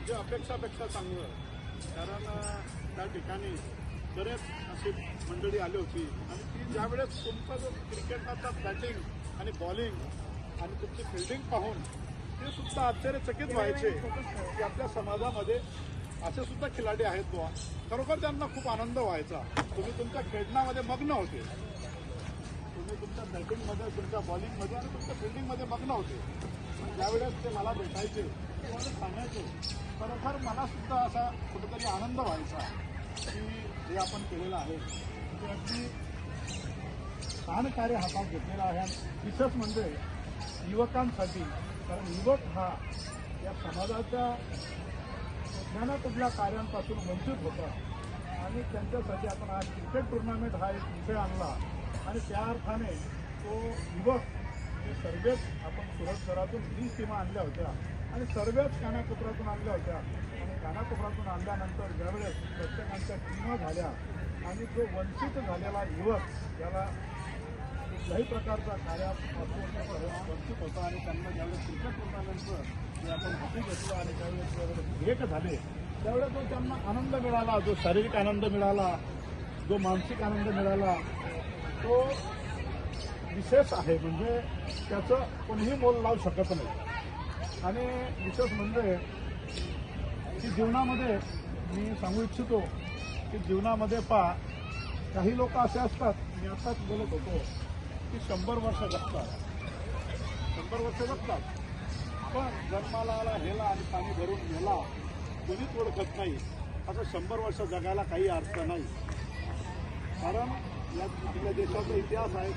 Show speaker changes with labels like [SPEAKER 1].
[SPEAKER 1] जे अपेक्षापेक्षा चांगलं, कारण त्या ठिकाणी बरेच अशी मंडळी आली होती आणि ती ज्यावेळेस तुमचा जो क्रिकेटचा बॅटिंग आणि बॉलिंग आणि तुमची फिल्डिंग पाहून ते सुद्धा आश्चर्यचकित व्हायचे की आपल्या समाजामध्ये असे सुद्धा खिलाडी आहेत बुवा. खरोखर त्यांना खूप आनंद व्हायचा. तुम्ही तुमच्या खेळण्यामध्ये मग्न होते, तुम्ही तुमच्या बॅटिंगमध्ये, तुमच्या बॉलिंगमध्ये आणि तुमच्या फिल्डिंगमध्ये मग्न होते. ज्यावेळेस ते मला भेटायचे मला सांगायचे, खरोखर मला सुद्धा असा कुठेतरी आनंद व्हायचा की जे आपण केलेलं आहे ते अगदी छान कार्य हातात घेतलेलं आहे. विशेष म्हणजे युवकांसाठी, कारण युवक हा या समाजाच्या कुठल्या ना कुठल्या कार्यांपासून वंचित होता आणि त्यांच्यासाठी आपण आज क्रिकेट टुर्नामेंट हा एक विषय आणला आणि त्या अर्थाने तो युवक हे सर्वच आपण सुरत शहरातून 20 टीमा आणल्या होत्या आणि सर्वच कानाकोपऱ्यातून आणल्या होत्या आणि कानाकोपऱ्यातून आणल्यानंतर ज्यावेळेस प्रत्येकांच्या टीमा झाल्या आणि जो वंचित झालेला युवक ज्याला कुठल्याही प्रकारचा कार्यापासून वंचित होता आणि त्यांना ज्यावेळेस क्रिकेट टुर्नामेंटचं जे आपण हाती घेतलं आणि त्यावेळेस भेट झाले त्यावेळेस जो त्यांना आनंद मिळाला, जो शारीरिक आनंद मिळाला, जो मानसिक आनंद मिळाला, तो विशेष आहे. म्हणजे त्याचं कोणीही मोल लावू शकत नाही. आणि विशेष म्हणजे की जीवनामध्ये मी सांगू इच्छितो की जीवनामध्ये काही लोक असे असतात, मी आताच बोलत होतो की 100 वर्ष जगतात, 100 वर्ष जगतात, पण जन्माला आला, हेला आणि पाणी भरून गेला कोणीच ओळखत नाही. असं 100 वर्ष जगायला काही अर्थ नाही. कारण या देशाचा इतिहास आहे.